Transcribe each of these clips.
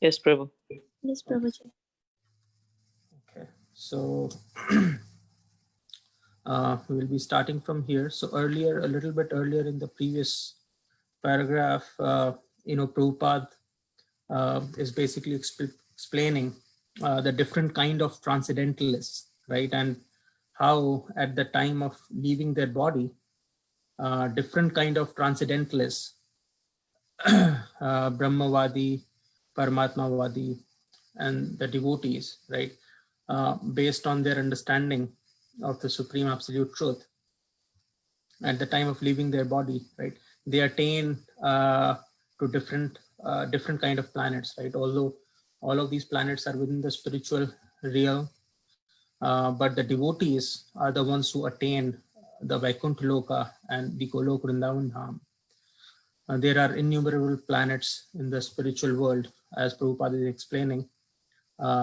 Yes, Prabhu. Yes, Prabhuji. Okay, so we will be starting from here. So earlier, a little bit earlier in the previous paragraph, Prabhupada is basically explaining the different kind of transcendentalists, right? And how at the time of leaving their body, different kind of transcendentalists, Brahmavadi, Paramatmavadi, and the devotees, right? Based on their understanding of the supreme absolute truth, at the time of leaving their body, right? They attain to different kind of planets, right? Although all of these planets are within the spiritual realm, but the devotees are the ones who attain the Vaikuntha Loka and the Golok Vrindavan Dham. There are innumerable planets in the spiritual world, as Prabhupada is explaining,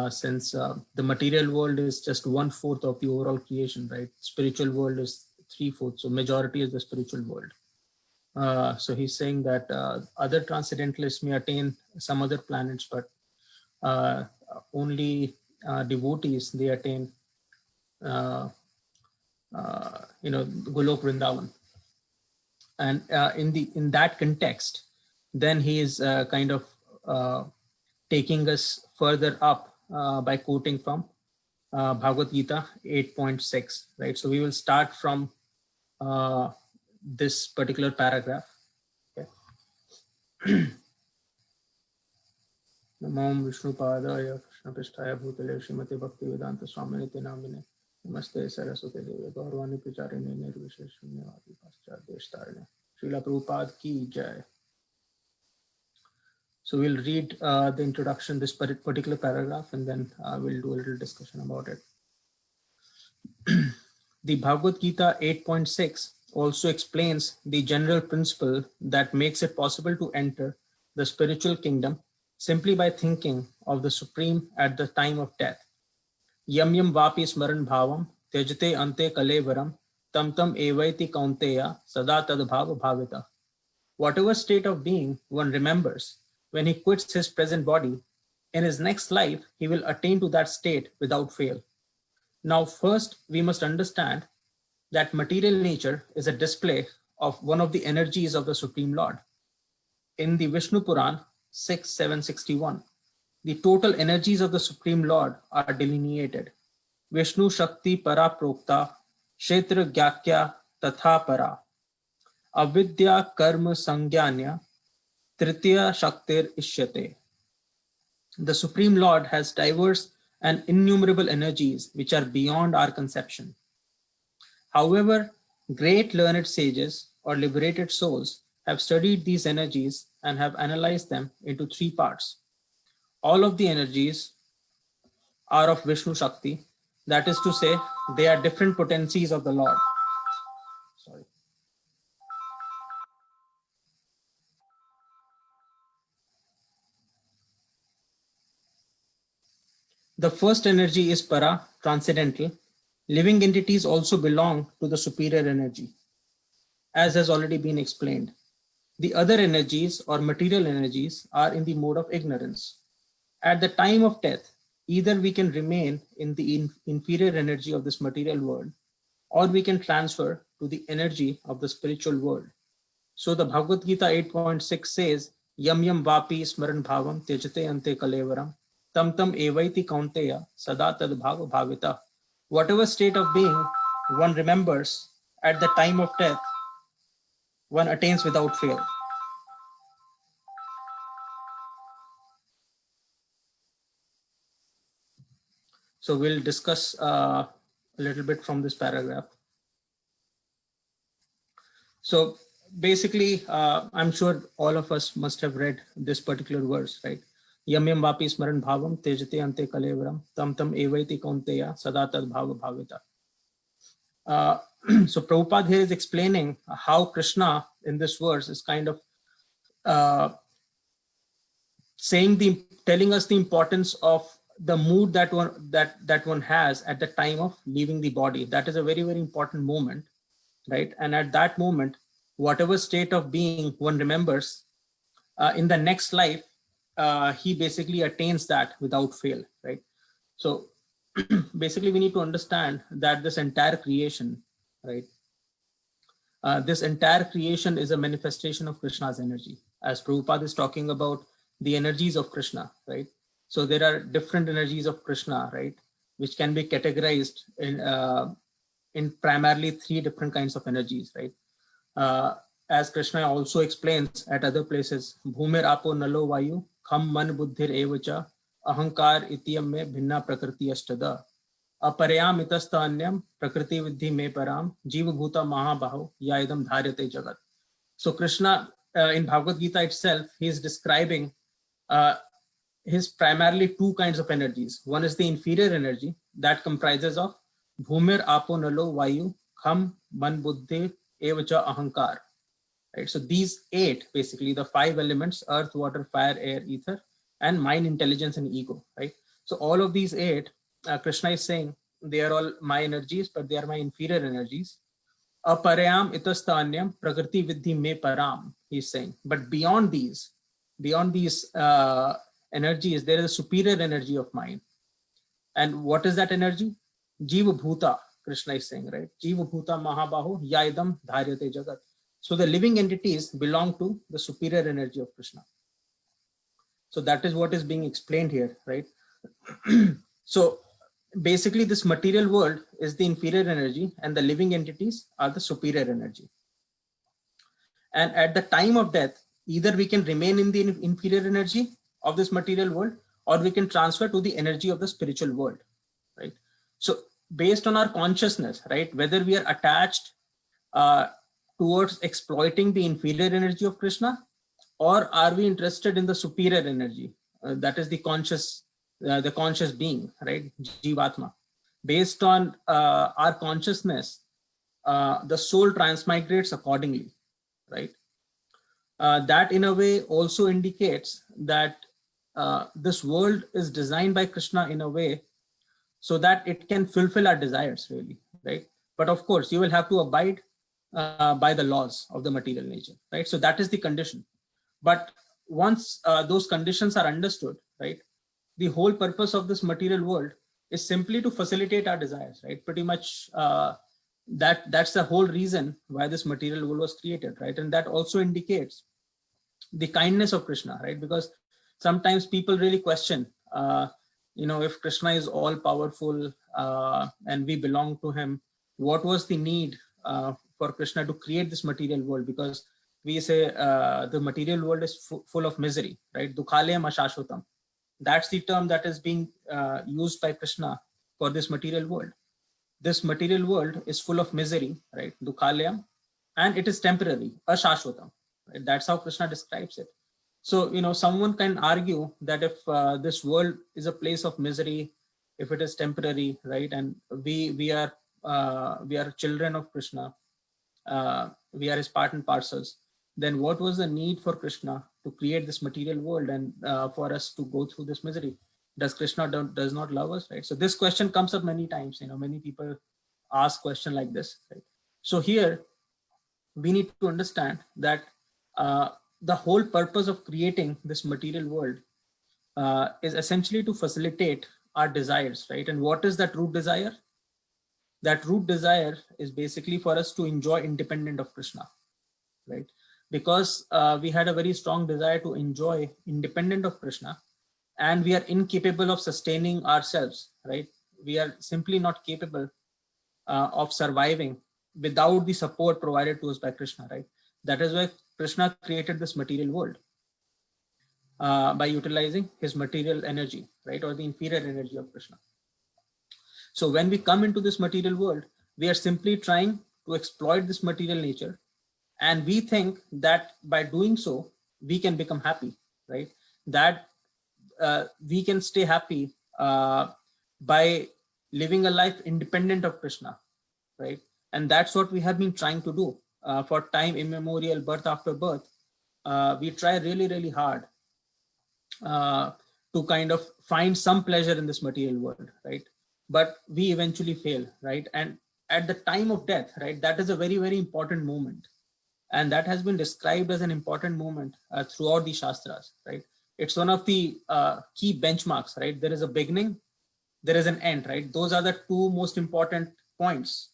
since the material world is just 1/4 of the overall creation, right? Spiritual world is 3/4, so majority is the spiritual world. So he's saying that other transcendentalists may attain some other planets, but only devotees, they attain Golok Vrindavan. And in that context, then he is kind of taking us further up by quoting from Bhagavad Gita 8.6, right? So we will start from this particular paragraph. Okay. Namo Vishnu Padaya Krishna Pisthaya Bhutale Srimati Bhakti Vedanta Swaminiti Namine Namaste Saraswati Devi Gaurvani Picharine Nirvishesh Shunyavadi Paschat Deshtarine Srila Prabhupada Ki Jai. So we'll read the introduction, this particular paragraph, and then we'll do a little discussion about it. The Bhagavad Gita 8.6 also explains the general principle that makes it possible to enter the spiritual kingdom simply by thinking of the Supreme at the time of death. Yam yam vapi smaran bhavam tejate ante kalevaram tam tam evaiti kaunteya sada tad bhava bhavita. Whatever state of being one remembers when he quits his present body, in his next life he will attain to that state without fail. Now first we must understand that material nature is a display of one of the energies of the Supreme Lord. In the Vishnu Puran 6.761, the total energies of the Supreme Lord are delineated. Vishnu Shakti Para Prokta Kshetra Gyakya Tatha Para Avidya Karma Sangyanya Tritiya Shaktir Ishyate. The Supreme Lord has diverse and innumerable energies which are beyond our conception. However, great learned sages or liberated souls have studied these energies and have analyzed them into 3 parts. All of the energies are of Vishnu Shakti, that is to say, they are different potencies of the Lord. Sorry. The first energy is Para, transcendental. Living entities also belong to the superior energy, as has already been explained. The other energies or material energies are in the mode of ignorance. At the time of death, either we can remain in the inferior energy of this material world, or we can transfer to the energy of the spiritual world. So the Bhagavad Gita 8.6 says, Yam yam vapi smaran bhavam tejate ante kalevaram tam tam evaiti kaunteya sada tad bhava bhavita. Whatever state of being one remembers at the time of death, one attains without fail. So we'll discuss a little bit from this paragraph. So basically, I'm sure all of us must have read this particular verse, right? Yam yam vapi smaran bhavam tejate ante kalevaram tam tam evaiti kaunteya sada tad bhava bhavita. So Prabhupada here is explaining how Krishna in this verse is kind of telling us the importance of the mood that one has at the time of leaving the body. That is a very, very important moment, right? And at that moment, whatever state of being one remembers, in the next life, he basically attains that without fail, right? So basically we need to understand that this entire creation, right? This entire creation is a manifestation of Krishna's energy. As Prabhupada is talking about the energies of Krishna, right? So there are different energies of Krishna, right? Which can be categorized in primarily three different kinds of energies, right? As Krishna also explains at other places, Bhumir Apo Nalo Vayu, Kham Man Buddhir Evacha, Ahankar Ityam Me Bhinna Prakriti Ashtada. अपरयाम इतस्तन्यम प्रकृति विद्धि में पराम जीव भूता महाबाहो या idam धार्यते jagat. So Krishna in Bhagavad Gita itself, he is describing his primarily two kinds of energies. One is the inferior energy that comprises of bhumir apo nalo vayu kham man buddhi evacha ahankar. Right. So these eight, basically the five elements: earth, water, fire, air, ether, and mind, intelligence, and ego. Right. So all of these eight, Krishna is saying they are all my energies, but they are my inferior energies. Aparayam itastanyam prakriti vidhi me param, he's saying. But beyond these energies, there is a superior energy of mind. And what is that energy? Jiva Bhuta, Krishna is saying, right? Jiva Bhuta Mahabahu Yaidam Dharyate Jagat. So the living entities belong to the superior energy of Krishna. So that is what is being explained here, right? So basically this material world is the inferior energy and the living entities are the superior energy. And at the time of death, either we can remain in the inferior energy of this material world, or we can transfer to the energy of the spiritual world, right? So based on our consciousness, right, whether we are attached towards exploiting the inferior energy of Krishna, or are we interested in the superior energy, that is the conscious being, right, Jivatma. Based on our consciousness, the soul transmigrates accordingly, right? That in a way also indicates that this world is designed by Krishna in a way so that it can fulfill our desires, really, right? But of course, you will have to abide by the laws of the material nature, right? So that is the condition. But once those conditions are understood, right, the whole purpose of this material world is simply to facilitate our desires, right? Pretty much that's the whole reason why this material world was created, right? And that also indicates the kindness of Krishna, right? Because sometimes people really question, if Krishna is all powerful and we belong to him, what was the need for Krishna to create this material world? Because we say the material world is full of misery, right? Dukhalayam ashashvatam. That's the term that is being used by Krishna for this material world. This material world is full of misery, right? Dukhalayam, and it is temporary, ashashvatam. Right? That's how Krishna describes it. So, someone can argue that if this world is a place of misery, if it is temporary, right, and we are children of Krishna, we are his part and parcels, then what was the need for Krishna to create this material world and for us to go through this misery? Does Krishna does not love us, right? So this question comes up many times. Many people ask question like this, right? So here we need to understand that the whole purpose of creating this material world is essentially to facilitate our desires, right? And what is that root desire? That root desire is basically for us to enjoy independent of Krishna, right? Because we had a very strong desire to enjoy independent of Krishna, and we are incapable of sustaining ourselves, right? We are simply not capable of surviving without the support provided to us by Krishna, right? That is why Krishna created this material world by utilizing his material energy, right? Or the inferior energy of Krishna. So when we come into this material world, we are simply trying to exploit this material nature. And we think that by doing so, we can become happy, right? That we can stay happy by living a life independent of Krishna, right? And that's what we have been trying to do for time immemorial, birth after birth. We try really, really hard to kind of find some pleasure in this material world, right? But we eventually fail, right? And at the time of death, right, that is a very, very important moment. And that has been described as an important moment throughout the Shastras, right? It's one of the key benchmarks, right? There is a beginning, there is an end, right? Those are the two most important points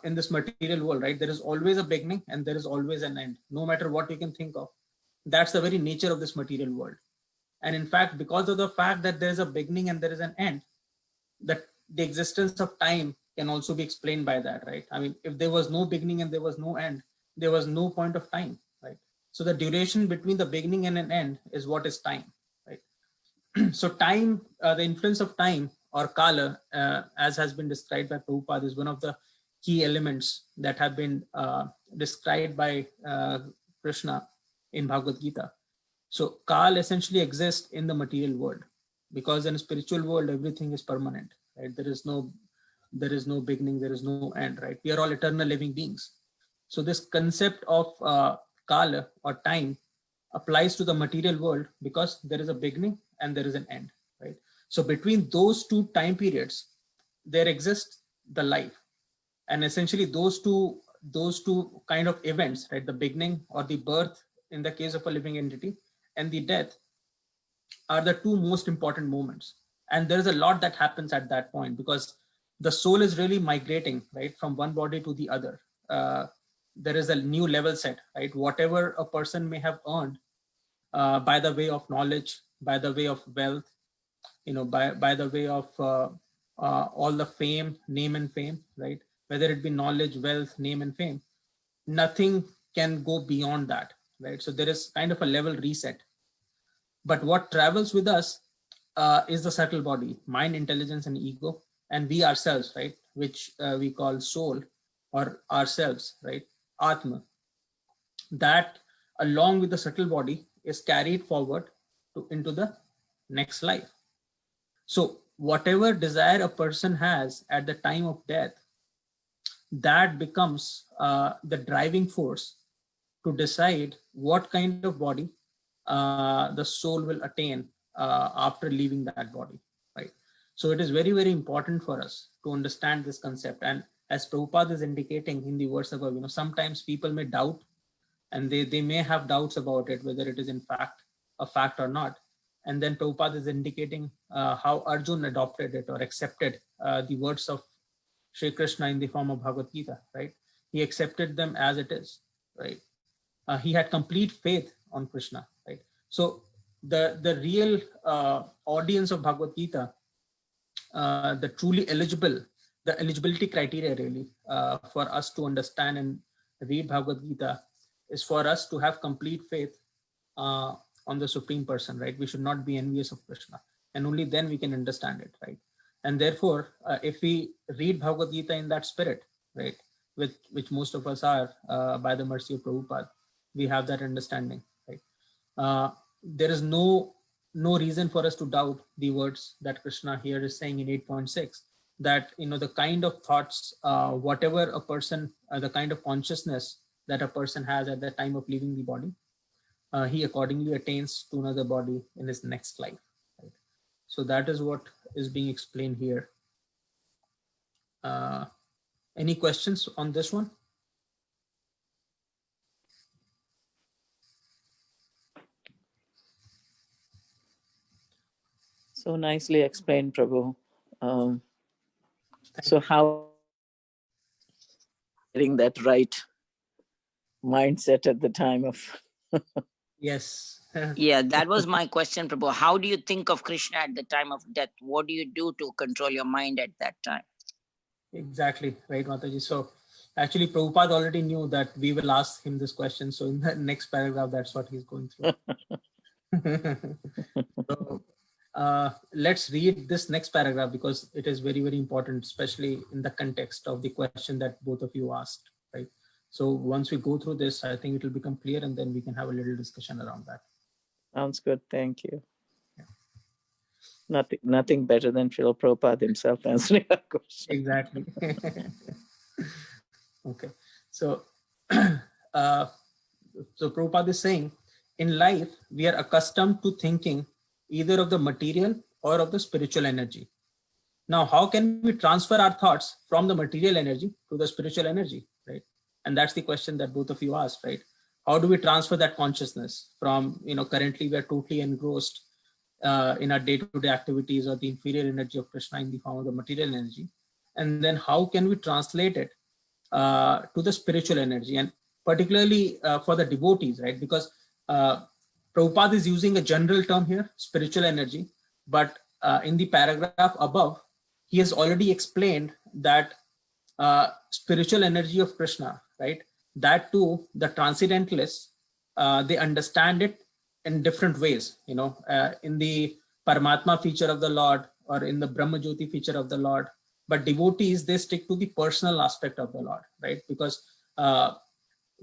in this material world, right? There is always a beginning and there is always an end, no matter what you can think of. That's the very nature of this material world. And in fact, because of the fact that there is a beginning and there is an end, that the existence of time can also be explained by that, right? I mean, if there was no beginning and there was no end, there was no point of time, right? So the duration between the beginning and an end is what is time, right? So time, the influence of time or kala, as has been described by Prabhupada, is one of the key elements that have been described by Krishna in Bhagavad Gita. So kal essentially exists in the material world, because in a spiritual world, everything is permanent, right? There is no beginning, there is no end, right? We are all eternal living beings. So this concept of kala or time applies to the material world because there is a beginning and there is an end, right? So between those two time periods, there exists the life. And essentially those two kind of events, right? The beginning or the birth in the case of a living entity and the death are the two most important moments. And there's a lot that happens at that point because the soul is really migrating, right, from one body to the other. There is a new level set, right? Whatever a person may have earned by the way of knowledge, by the way of wealth, by the way of all the fame, name and fame, right? Whether it be knowledge, wealth, name and fame, nothing can go beyond that, right? So there is kind of a level reset. But what travels with us is the subtle body, mind, intelligence, and ego, and we ourselves, right? Which we call soul or ourselves, right? Atma. That, along with the subtle body, is carried forward into the next life. So whatever desire a person has at the time of death, that becomes the driving force to decide what kind of body the soul will attain after leaving that body, right? So it is very, very important for us to understand this concept. And as Prabhupada is indicating in the verse above, sometimes people may doubt and they may have doubts about it, whether it is in fact a fact or not. And then Prabhupada is indicating how Arjun adopted it or accepted the words of Shri Krishna in the form of Bhagavad Gita, right? He accepted them as it is, right? He had complete faith on Krishna, right? So the real audience of Bhagavad Gita, the truly eligible, the eligibility criteria really for us to understand and read Bhagavad Gita is for us to have complete faith on the Supreme Person, right? We should not be envious of Krishna, and only then we can understand it, right? And therefore, if we read Bhagavad Gita in that spirit, right, which most of us are by the mercy of Prabhupada, we have that understanding, right? There is no reason for us to doubt the words that Krishna here is saying in 8.6, that the kind of thoughts, whatever a person, the kind of consciousness that a person has at the time of leaving the body, he accordingly attains to another body in his next life, right? So that is what is being explained here. Any questions on this one? So nicely explained, Prabhu. So how getting that right mindset at the time of Yes. Yeah, that was my question, Prabhu. How do you think of Krishna at the time of death? What do you do to control your mind at that time? Exactly, right, Mataji. So actually Prabhupada already knew that we will ask him this question. So in the next paragraph, that's what he's going through. So let's read this next paragraph because it is very, very important, especially in the context of the question that both of you asked, right? So once we go through this, I think it will become clear and then we can have a little discussion around that. Sounds good. Thank you. Yeah. Nothing better than Srila Prabhupada himself answering that question. Exactly. Okay. So, so Prabhupada is saying, in life, we are accustomed to thinking either of the material or of the spiritual energy. Now, how can we transfer our thoughts from the material energy to the spiritual energy, right? And that's the question that both of you asked, right? how do we transfer that consciousness from, currently we are totally engrossed in our day-to-day activities or the inferior energy of Krishna in the form of the material energy. And then how can we translate it to the spiritual energy, and particularly for the devotees, right? Because Prabhupada is using a general term here, spiritual energy, but in the paragraph above, he has already explained that spiritual energy of Krishna, right? That too, the transcendentalists, they understand it in different ways, in the Paramatma feature of the Lord or in the Brahma Jyoti feature of the Lord. But devotees, they stick to the personal aspect of the Lord, right? Because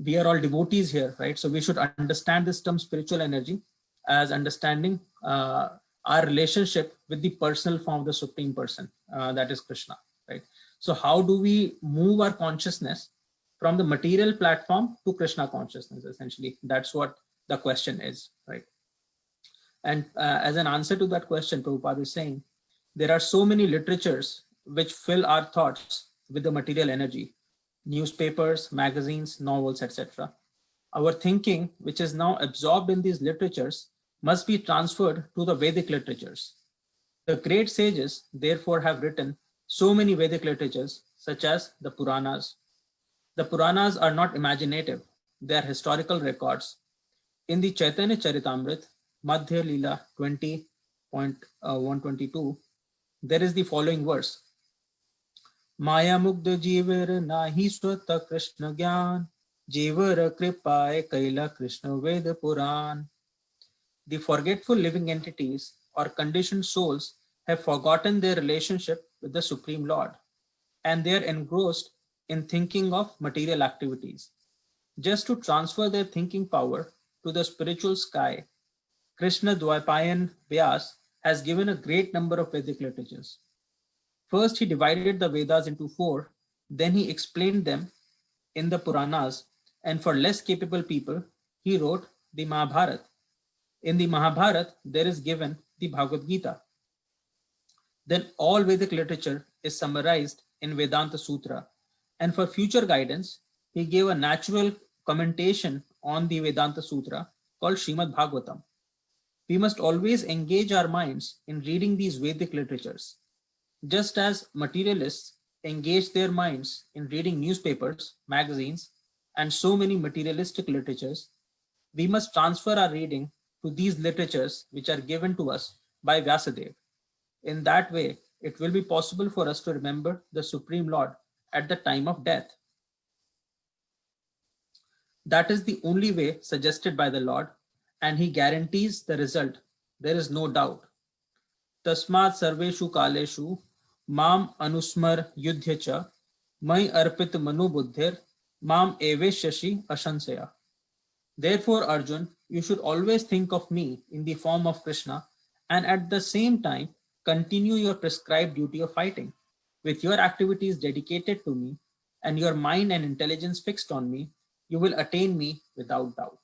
we are all devotees here, right? So we should understand this term spiritual energy as understanding our relationship with the personal form of the Supreme Person, that is Krishna, right? So how do we move our consciousness from the material platform to Krishna consciousness? Essentially, that's what the question is, right? And as an answer to that question, Prabhupada is saying, there are so many literatures which fill our thoughts with the material energy, newspapers, magazines, novels, etc. Our thinking, which is now absorbed in these literatures, must be transferred to the Vedic literatures. The great sages, therefore, have written so many Vedic literatures, such as the Puranas. The Puranas are not imaginative, they are historical records. In the Chaitanya Charitamrita, Madhya Leela 20.122, there is the following verse. Maya Mugdha Jeevar Nahi Swata Krishna Gyan, Jeevara Kripaye Kaila Krishna Veda Puran. The forgetful living entities or conditioned souls have forgotten their relationship with the Supreme Lord, and they are engrossed in thinking of material activities. Just to transfer their thinking power to the spiritual sky, Krishna Dvaipayan Vyas has given a great number of Vedic literatures. First, he divided the Vedas into 4, then he explained them in the Puranas, and for less capable people, he wrote the Mahabharata. In the Mahabharata, there is given the Bhagavad Gita. Then all Vedic literature is summarized in Vedanta Sutra, and for future guidance, he gave a natural commentation on the Vedanta Sutra called Srimad Bhagavatam. We must always engage our minds in reading these Vedic literatures. Just as materialists engage their minds in reading newspapers, magazines, and so many materialistic literatures, we must transfer our reading to these literatures which are given to us by Vyasadeva. In that way, it will be possible for us to remember the Supreme Lord at the time of death. That is the only way suggested by the Lord, and he guarantees the result. There is no doubt. Tasmat sarveshu kaleshu mam anusmar yudhya cha mai arpit manu buddhir mam eveshashi ashansaya. Therefore, Arjun, you should always think of me in the form of Krishna, and at the same time continue your prescribed duty of fighting. With your activities dedicated to me and your mind and intelligence fixed on me, you will attain me without doubt.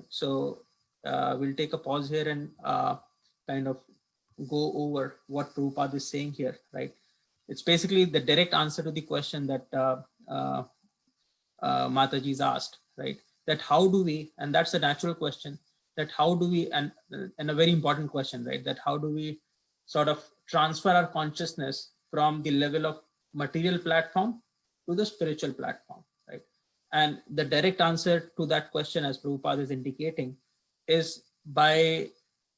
So we'll take a pause here and kind of go over what Prabhupada is saying here, right? It's basically the direct answer to the question that Mataji's asked, right? That how do we, and that's a natural question, that how do we, and a very important question, right? That how do we sort of transfer our consciousness from the level of material platform to the spiritual platform, right? And the direct answer to that question, as Prabhupada is indicating, is by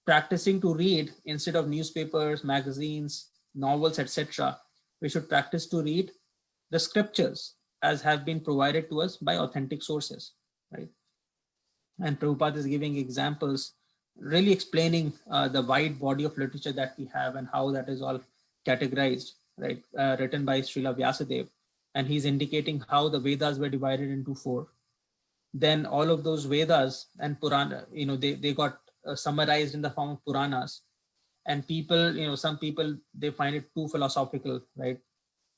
practicing to read instead of newspapers, magazines, novels, etc. We should practice to read the scriptures as have been provided to us by authentic sources, right? And Prabhupada is giving examples, really explaining the wide body of literature that we have and how that is all categorized, right? Written by Srila Vyasadeva. And he's indicating how the Vedas were divided into 4. Then all of those Vedas and Purana, they got summarized in the form of Puranas. And people, some people, they find it too philosophical, right?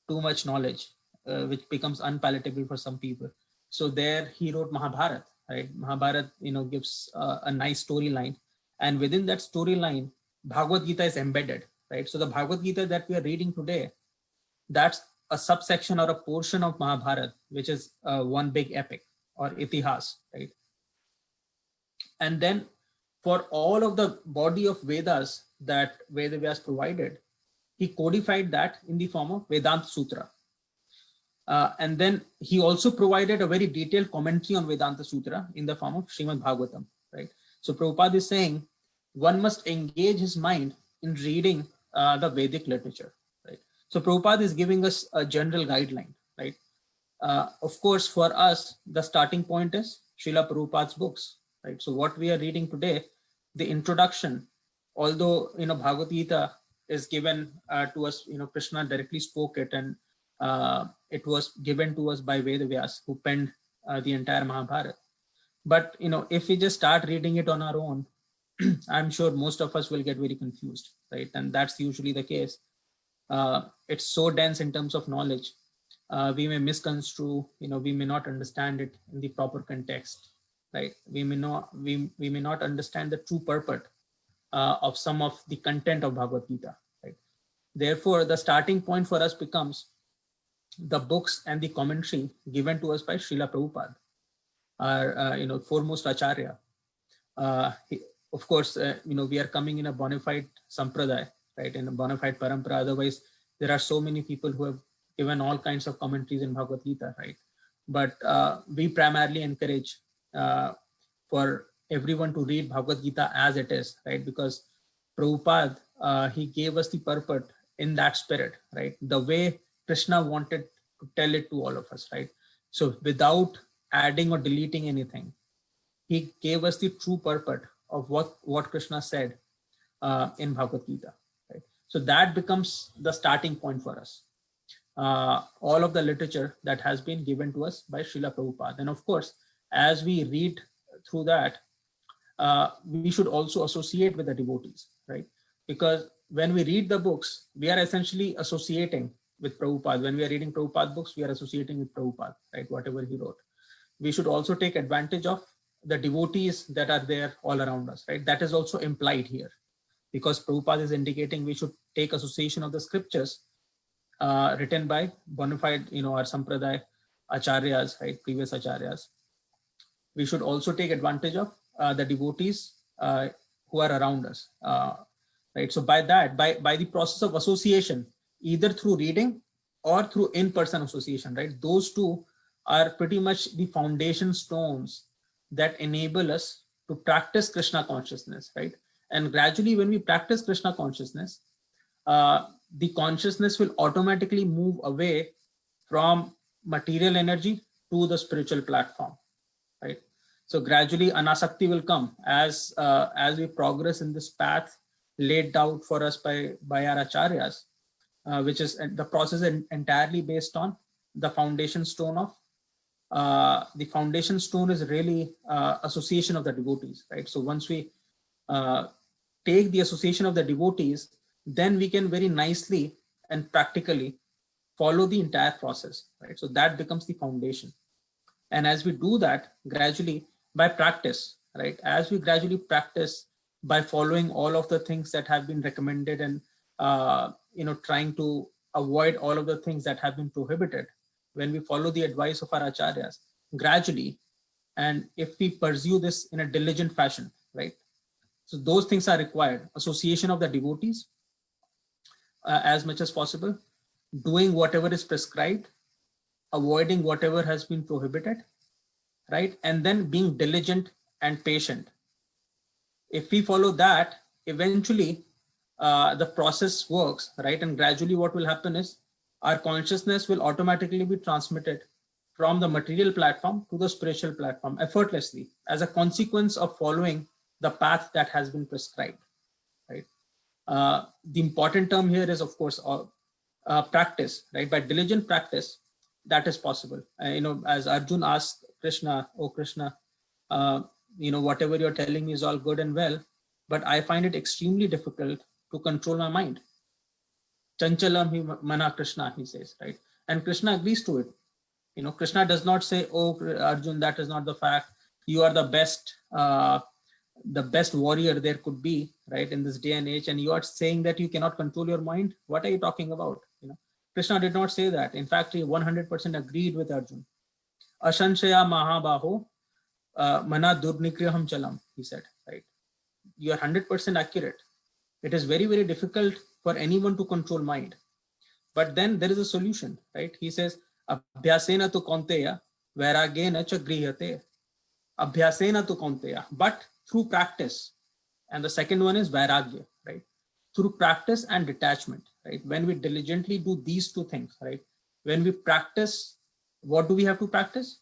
Too much knowledge, which becomes unpalatable for some people. So there he wrote Mahabharata, right? Mahabharata, gives a nice storyline. And within that storyline, Bhagavad Gita is embedded, right? So the Bhagavad Gita that we are reading today, that's a subsection or a portion of Mahabharata, which is one big epic, or itihas, right? And then for all of the body of Vedas that Vedavyas provided, he codified that in the form of Vedanta Sutra. And then he also provided a very detailed commentary on Vedanta Sutra in the form of Srimad Bhagavatam, right? So Prabhupada is saying one must engage his mind in reading the Vedic literature, right? So Prabhupada is giving us a general guideline, right? Of course, for us, the starting point is Srila Prabhupada's books, right? So what we are reading today, the introduction, although, Bhagavad Gita is given to us, Krishna directly spoke it, and it was given to us by Vedavyas, who penned the entire Mahabharata. But, if we just start reading it on our own, I'm sure most of us will get very confused, right? And that's usually the case. It's so dense in terms of knowledge. We may misconstrue, we may not understand it in the proper context, right? We may not understand the true purport of some of the content of Bhagavad Gita, right? Therefore, the starting point for us becomes the books and the commentary given to us by Srila Prabhupada, our foremost acharya. Of course, we are coming in a bona fide sampradaya, right? In a bona fide parampara. Otherwise, there are so many people who have given all kinds of commentaries in Bhagavad Gita, right? But we primarily encourage for everyone to read Bhagavad Gita as it is, right? Because Prabhupada, he gave us the purport in that spirit, right? The way Krishna wanted to tell it to all of us, right? So without adding or deleting anything, he gave us the true purport of what Krishna said in Bhagavad Gita, right? So that becomes the starting point for us. All of the literature that has been given to us by Srila Prabhupada. And of course, as we read through that, we should also associate with the devotees, right? Because when we read the books, we are essentially associating with Prabhupada. When we are reading Prabhupada books, we are associating with Prabhupada, right? Whatever he wrote. We should also take advantage of the devotees that are there all around us, right? That is also implied here, because Prabhupada is indicating we should take association of the scriptures written by bona fide, our sampradaya acharyas, right? Previous acharyas. We should also take advantage of the devotees who are around us, right? So by that, by the process of association, either through reading or through in-person association, right? Those two are pretty much the foundation stones that enable us to practice Krishna consciousness, right? And gradually, when we practice Krishna consciousness, the consciousness will automatically move away from material energy to the spiritual platform, right? So gradually anasakti will come as we progress in this path laid out for us by our acharyas, which is the process entirely based on the foundation stone of the foundation stone is really association of the devotees, right? So once we take the association of the devotees, then we can very nicely and practically follow the entire process, right? So that becomes the foundation. And as we do that gradually by practice, right? As we gradually practice by following all of the things that have been recommended and, trying to avoid all of the things that have been prohibited, when we follow the advice of our acharyas gradually, and if we pursue this in a diligent fashion, right? So those things are required. Association of the devotees as much as possible, doing whatever is prescribed, avoiding whatever has been prohibited, right? And then being diligent and patient. If we follow that, eventually the process works, right? And gradually what will happen is our consciousness will automatically be transmitted from the material platform to the spiritual platform effortlessly as a consequence of following the path that has been prescribed, right? The important term here is, of course, practice, right? By diligent practice, that is possible. As Arjun asked Krishna, "Oh Krishna, whatever you're telling me is all good and well, but I find it extremely difficult to control my mind. Chanchalam hi mana Krishna," he says, right? And Krishna agrees to it. Krishna does not say, "Oh Arjun, that is not the fact. You are the best warrior there could be, right, in this day and age, and you are saying that you cannot control your mind. What are you talking about?" Krishna did not say that. In fact, he 100% agreed with Arjun. Ashanshaya Mahabaho Mana Durnikriyam Chalam, he said, right? You are 100% accurate. It is very, very difficult for anyone to control mind. But then there is a solution, right? He says, Abhyasena tu Kaunteya, Vairagena cha grihate. Abhyasena tu Kaunteya, but through practice. And the second one is Vairagya, right? Through practice and detachment, right? When we diligently do these two things, right? When we practice, what do we have to practice?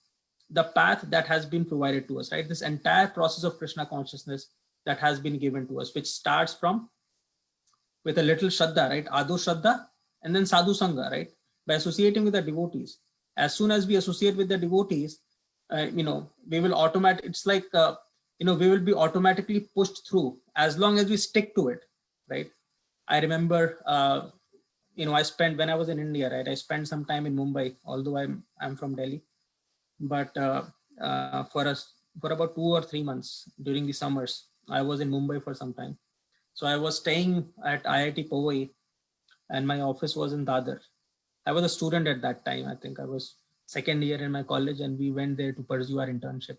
The path that has been provided to us, right? This entire process of Krishna consciousness that has been given to us, which starts from with a little Shraddha, right? Adu Shraddha and then Sadhu Sangha, right? By associating with the devotees. As soon as we associate with the devotees, we will it's like, we will be automatically pushed through as long as we stick to it, right? I remember, I spent, when I was in India, right? I spent some time in Mumbai, although I'm from Delhi, but for about 2 or 3 months during the summers, I was in Mumbai for some time. So I was staying at IIT Powai and my office was in Dadar. I was a student at that time. I think I was second year in my college and we went there to pursue our internship.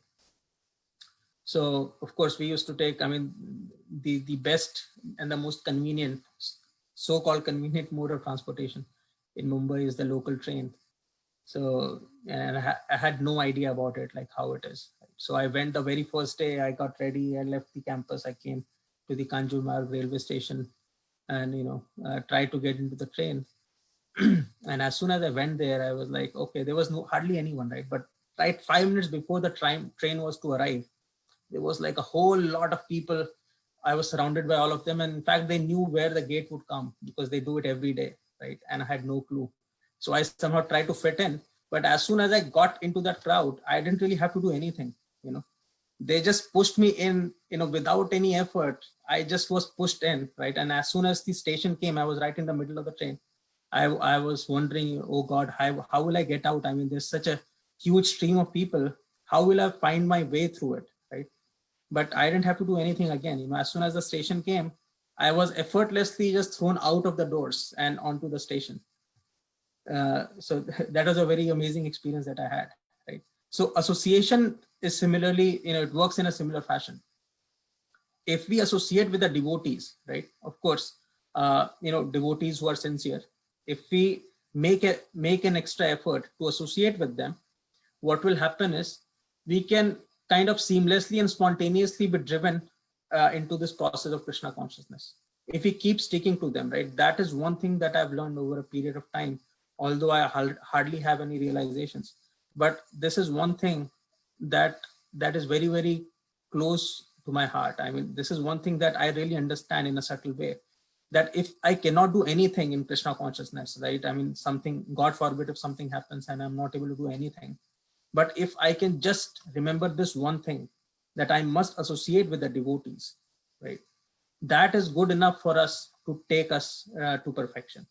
So of course we used to take, the best and the most convenient, so-called convenient mode of transportation in Mumbai is the local train. So, and I had no idea about it, like how it is. So I went the very first day, I got ready, I left the campus, I came to the Kanjurmarg railway station and, tried to get into the train. And as soon as I went there, I was like, okay, there was hardly anyone, right? But right 5 minutes before the train was to arrive, there was like a whole lot of people. I was surrounded by all of them. And in fact, they knew where the gate would come because they do it every day, right? And I had no clue. So I somehow tried to fit in. But as soon as I got into that crowd, I didn't really have to do anything, They just pushed me in, without any effort. I just was pushed in, right? And as soon as the station came, I was right in the middle of the train. I was wondering, oh God, how will I get out? I mean, there's such a huge stream of people. How will I find my way through it, right? But I didn't have to do anything again. As soon as the station came, I was effortlessly just thrown out of the doors and onto the station. So that was a very amazing experience that I had, right? So association is similarly, it works in a similar fashion. If we associate with the devotees, right? Of course, devotees who are sincere. If we make an extra effort to associate with them, what will happen is we can kind of seamlessly and spontaneously be driven into this process of Krishna consciousness. If we keep sticking to them, right? That is one thing that I've learned over a period of time, although I hardly have any realizations. But this is one thing that is very, very close to my heart. I mean, this is one thing that I really understand in a subtle way, that if I cannot do anything in Krishna consciousness, right? I mean, something, God forbid if something happens and I'm not able to do anything. But if I can just remember this one thing, that I must associate with the devotees, right? That is good enough for us to take us to perfection,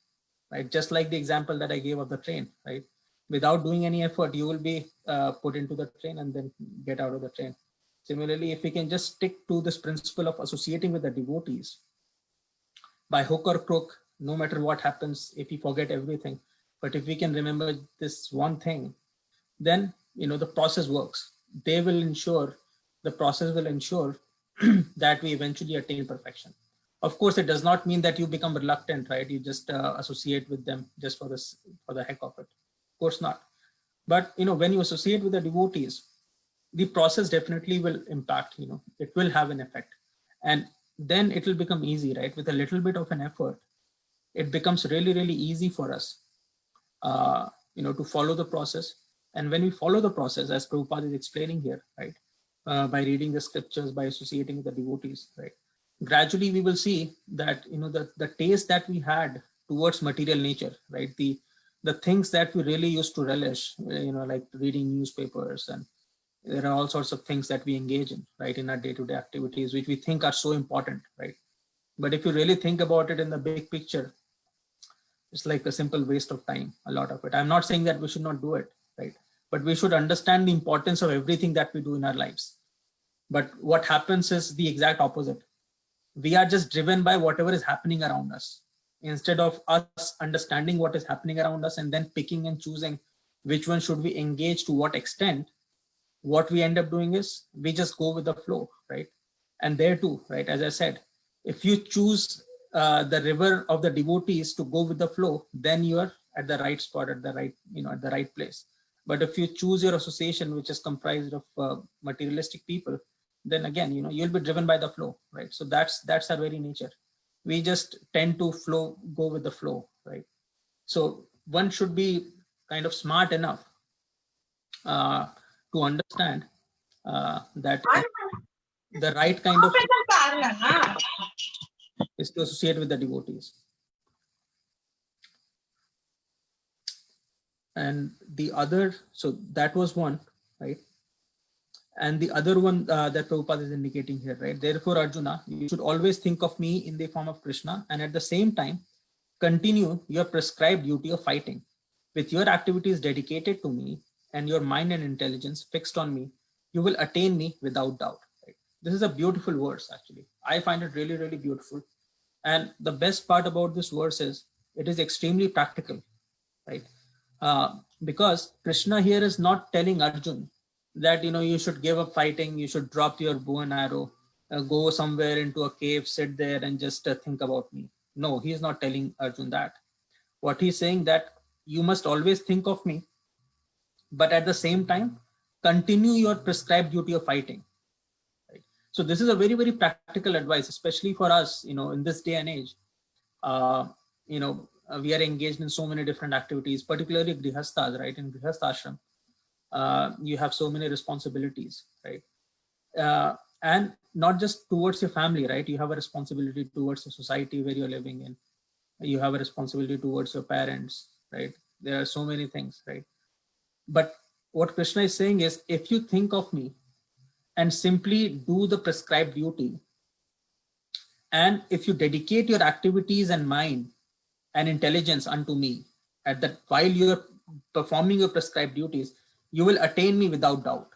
right? Just like the example that I gave of the train, right? Without doing any effort, you will be put into the train and then get out of the train. Similarly, if we can just stick to this principle of associating with the devotees, by hook or crook, no matter what happens, if we forget everything, but if we can remember this one thing, then, the process works. The process will ensure that we eventually attain perfection. Of course, it does not mean that you become reluctant, right? You just associate with them just for the heck of it. Of course not. But, when you associate with the devotees, the process definitely will impact, it will have an effect. And then it will become easy, right? With a little bit of an effort, it becomes really, really easy for us, to follow the process. And when we follow the process, as Prabhupada is explaining here, right? By reading the scriptures, by associating with the devotees, right? Gradually, we will see that, the taste that we had towards material nature, right? The things that we really used to relish, like reading newspapers, and there are all sorts of things that we engage in, right? In our day-to-day activities, which we think are so important, right? But if you really think about it in the big picture, it's like a simple waste of time, a lot of it. I'm not saying that we should not do it, right? But we should understand the importance of everything that we do in our lives. But what happens is the exact opposite. We are just driven by whatever is happening around us, instead of us understanding what is happening around us and then picking and choosing which one should we engage to what extent, what we end up doing is we just go with the flow, right? And there too, right, as I said, if you choose the river of the devotees to go with the flow, then you are at the right spot, at the right, at the right place. But if you choose your association, which is comprised of materialistic people, then again, you'll be driven by the flow, right? So that's our very nature. We just tend to go with the flow, right? So one should be kind of smart enough to understand that the right kind of is to associate with the devotees. And the other, so that was one, right? And the other one that Prabhupada is indicating here, right? Therefore, Arjuna, you should always think of me in the form of Krishna, and at the same time, continue your prescribed duty of fighting. With your activities dedicated to me and your mind and intelligence fixed on me, you will attain me without doubt. Right? This is a beautiful verse, actually. I find it really, really beautiful. And the best part about this verse is it is extremely practical, right? Because Krishna here is not telling Arjun that, you should give up fighting, you should drop your bow and arrow, go somewhere into a cave, sit there and just think about me. No, he is not telling Arjun that. What he's saying that you must always think of me, but at the same time, continue your prescribed duty of fighting. Right? So this is a very, very practical advice, especially for us, in this day and age. We are engaged in so many different activities, particularly grihasthas, right? In grihastha ashram, you have so many responsibilities, right? And not just towards your family, right? You have a responsibility towards the society where you're living in. You have a responsibility towards your parents, right? There are so many things, right? But what Krishna is saying is, if you think of me and simply do the prescribed duty, and if you dedicate your activities and mind and intelligence unto me, at that while you're performing your prescribed duties, you will attain me without doubt,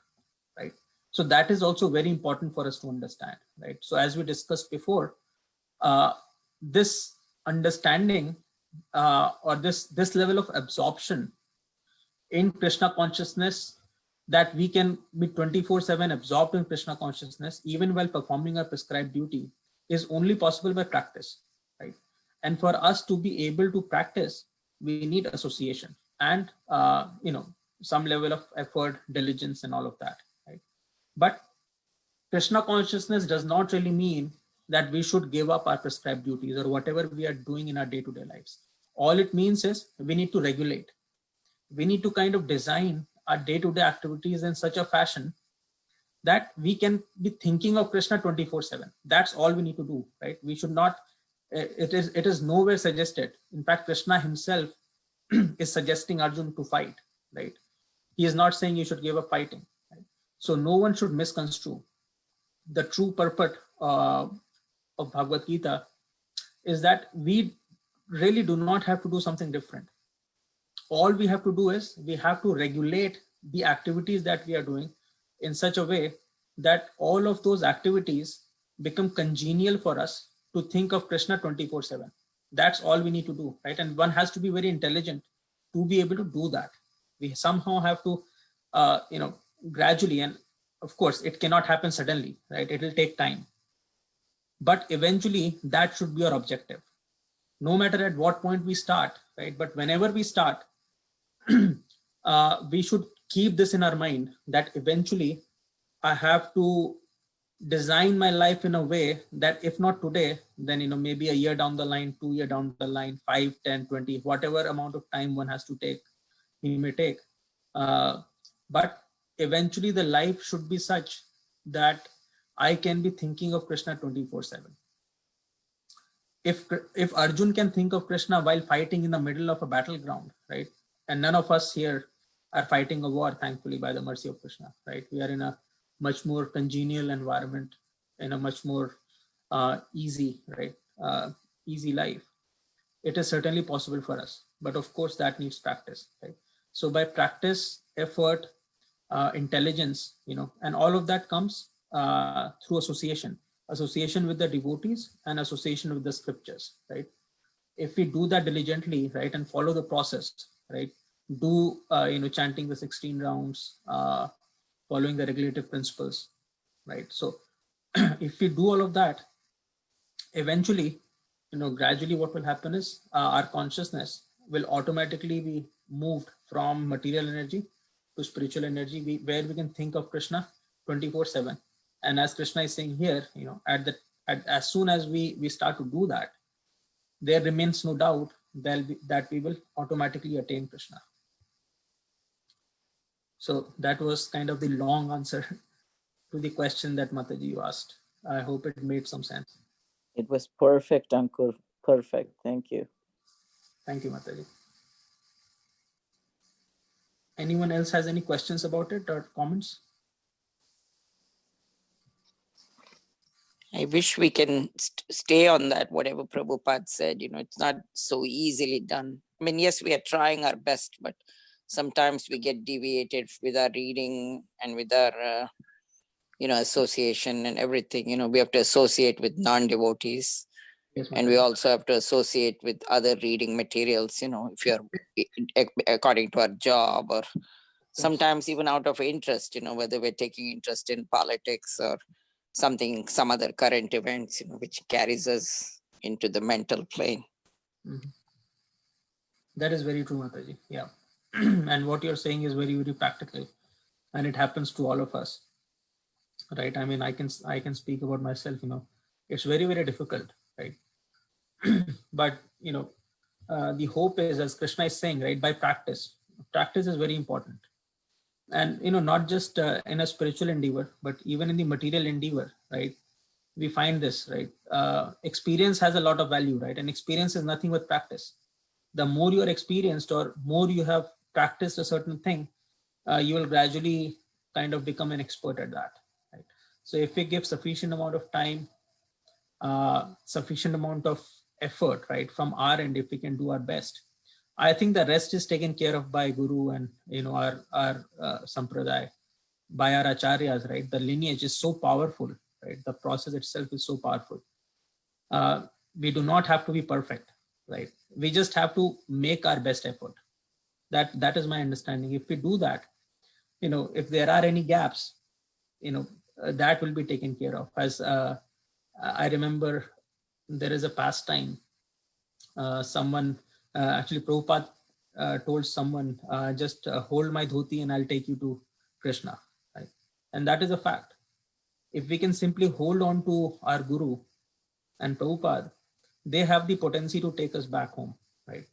right? So that is also very important for us to understand, right? So as we discussed before, this understanding or this level of absorption in Krishna consciousness, that we can be 24/7 absorbed in Krishna consciousness even while performing our prescribed duty, is only possible by practice, right? And for us to be able to practice, we need association and some level of effort, diligence, and all of that, right? But Krishna consciousness does not really mean that we should give up our prescribed duties or whatever we are doing in our day-to-day lives. All it means is we need to regulate. We need to kind of design our day-to-day activities in such a fashion that we can be thinking of Krishna 24/7. That's all we need to do, right? We should not, it is nowhere suggested. In fact, Krishna himself is suggesting Arjun to fight, right? He is not saying you should give up fighting, right? So no one should misconstrue. The true purport of Bhagavad Gita is that we really do not have to do something different. All we have to do is we have to regulate the activities that we are doing in such a way that all of those activities become congenial for us to think of Krishna 24/7. That's all we need to do, right? And one has to be very intelligent to be able to do that. We somehow have to, gradually, and of course, it cannot happen suddenly, right? It will take time. But eventually, that should be our objective. No matter at what point we start, right? But whenever we start, we should keep this in our mind that eventually I have to design my life in a way that if not today, then maybe a year down the line, 2 years down the line, 5, 10, 20, whatever amount of time one has to take, he may take. But eventually the life should be such that I can be thinking of Krishna 24/7. If Arjun can think of Krishna while fighting in the middle of a battleground, right? And none of us here are fighting a war, thankfully, by the mercy of Krishna, right? We are in a much more congenial environment, in a much more easy, right? Easy life. It is certainly possible for us, but of course that needs practice, right? So by practice, effort, intelligence, and all of that comes through association with the devotees and association with the scriptures, right? If we do that diligently, right, and follow the process, right, do chanting the 16 rounds, following the regulative principles, right? So if we do all of that, eventually, gradually what will happen is our consciousness will automatically be moved from material energy to spiritual energy, where we can think of Krishna 24/7. And as Krishna is saying here, as soon as we start to do that, there remains no doubt that we will automatically attain Krishna. So that was kind of the long answer to the question that Mataji you asked. I hope it made some sense. It was perfect, Ankur. Perfect. Thank you. Thank you, Mataji. Anyone else has any questions about it or comments? I wish we can stay on that, whatever Prabhupada said. It's not so easily done. I mean, yes, we are trying our best, but sometimes we get deviated with our reading and with our, association and everything. We have to associate with non-devotees. Yes, and we also have to associate with other reading materials, if you're according to our job, or sometimes even out of interest, whether we're taking interest in politics or some other current events, which carries us into the mental plane. That is very true, Mataji. Yeah. And what you're saying is very, very practical, and it happens to all of us, right? I mean, I can speak about myself. It's very, very difficult, right? But the hope is, as Krishna is saying, right, by practice is very important. And not just in a spiritual endeavor, but even in the material endeavor, right? We find this, right? Experience has a lot of value, right? And experience is nothing but practice. The more you're experienced, or more you have practiced a certain thing, you will gradually kind of become an expert at that, right? So if we give sufficient amount of time, sufficient amount of effort, right, from our end, if we can do our best, I think the rest is taken care of by Guru and our sampradaya, by our acharyas, right? The lineage is so powerful, right? The process itself is so powerful. We do not have to be perfect, right? We just have to make our best effort. That is my understanding. If we do that, if there are any gaps, that will be taken care of. As I remember, there is a pastime. Someone, actually Prabhupada told someone, just hold my dhoti and I'll take you to Krishna, right? And that is a fact. If we can simply hold on to our Guru and Prabhupada, they have the potency to take us back home, right?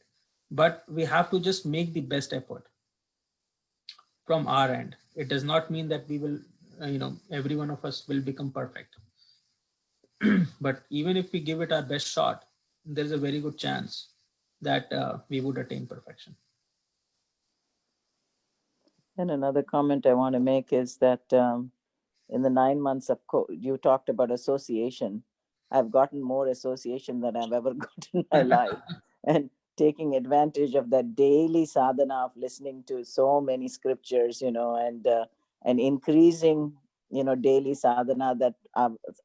But we have to just make the best effort from our end. It does not mean that we will, every one of us will become perfect. But even if we give it our best shot, there's a very good chance that we would attain perfection. And another comment I want to make is that in the 9 months of you talked about association. I've gotten more association than I've ever got in my life. And taking advantage of that daily sadhana of listening to so many scriptures, and increasing, daily sadhana that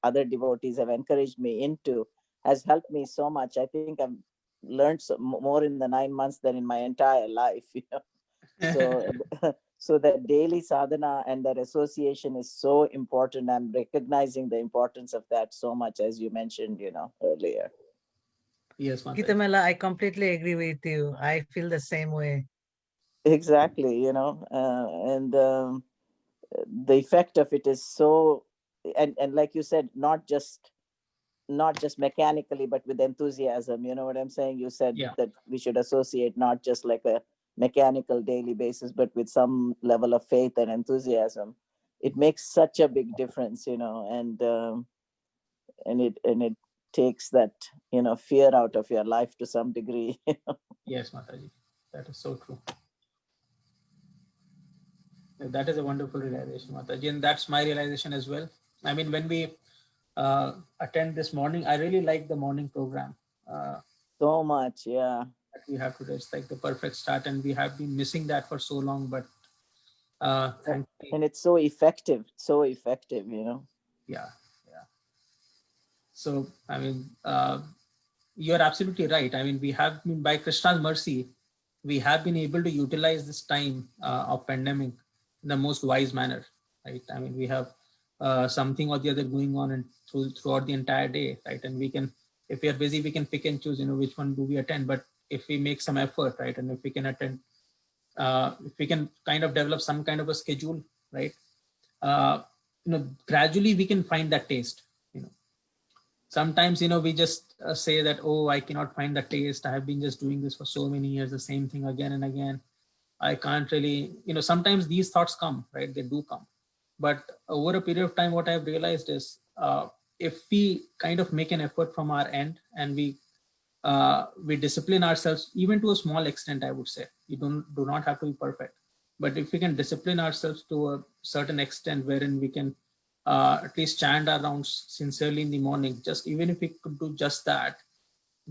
other devotees have encouraged me into has helped me so much. I think I've learned more in the 9 months than in my entire life. So so that daily sadhana and that association is so important. I'm recognizing the importance of that so much, as you mentioned, earlier. Yes, Gitamala, I completely agree with you. I feel the same way. Exactly, and the effect of it is so, and like you said, not just mechanically, but with enthusiasm. You know what I'm saying? You said that we should associate not just like a mechanical daily basis, but with some level of faith and enthusiasm. It makes such a big difference, and it takes that fear out of your life to some degree. Yes, Mataji, that is so true. That is a wonderful realization, Mataji, and that's my realization as well. I mean, when we attend this morning, I really like the morning program. So much, yeah. That we have today. It's like the perfect start, and we have been missing that for so long. But and it's so effective, Yeah. So I mean, you're absolutely right. I mean, we have been, by Krishna's mercy, we have been able to utilize this time of pandemic in the most wise manner, right? I mean, we have something or the other going on and throughout the entire day, right? And we can, if we are busy, we can pick and choose, which one do we attend. But if we make some effort, right, and if we can attend, if we can kind of develop some kind of a schedule, right, gradually we can find that taste. Sometimes we just say that, oh, I cannot find the taste, I have been just doing this for so many years, the same thing again and again, I can't really, sometimes these thoughts come, right? They do come. But over a period of time, what I've realized is if we kind of make an effort from our end and we discipline ourselves, even to a small extent, I would say, you do not have to be perfect, but if we can discipline ourselves to a certain extent wherein we can at least chant our rounds sincerely in the morning, just even if we could do just that,